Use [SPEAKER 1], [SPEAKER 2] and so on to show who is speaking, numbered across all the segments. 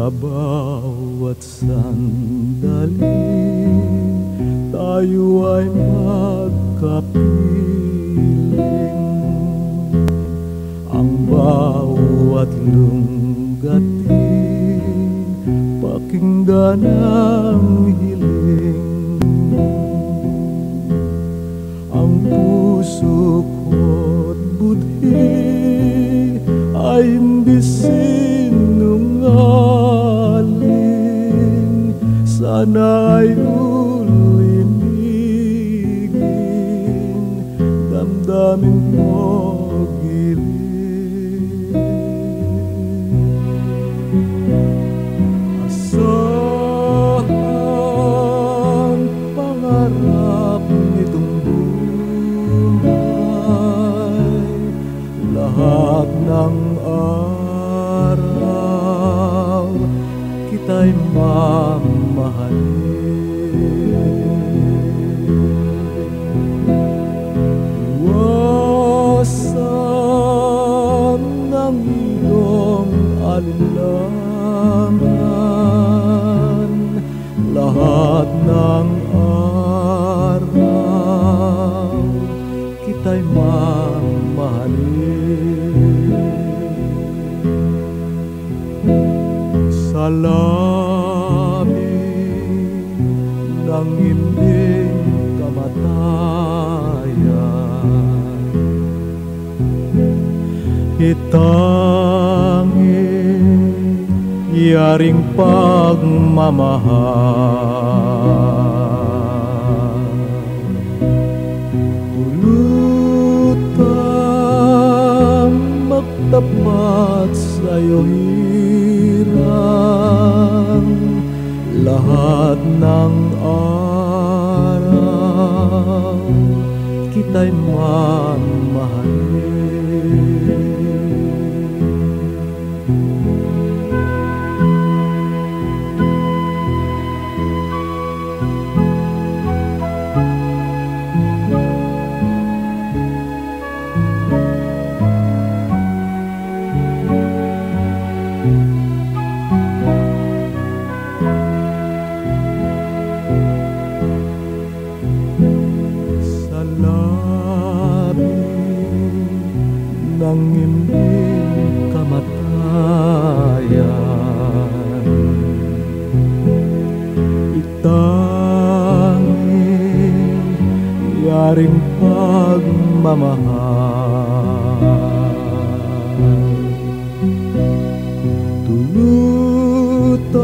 [SPEAKER 1] Sa bawat sandali tayo ay magkapiling. Ang bawat lunggati pakinggan ang hiling. Ang puso ko't budhi ay hindi sinungaling. Sana ay ulimigin, damdamin mo giling. Asahan pangarap nitong buhay, lahat ng araw kita'y mamahalin. Iwasan ang iyong alinlangan, lahat ng araw kita'y mamahalin. Sa langit ng himling kamatayan, itanging yaring pagmamahal. Pulutang magtapat sa'yo hirang, lahat ng araw kita'y mamahalin. Sa labing ng himling kamatayan, itanging yaring pagmamahal. Tulutang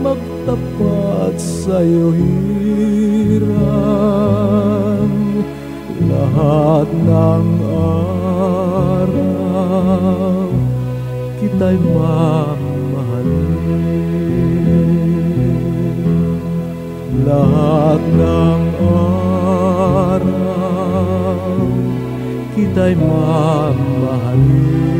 [SPEAKER 1] magtapat sa'yo hirang, lahat ng araw kita'y mamahalin. Lahat ng araw kita'y mamahalin.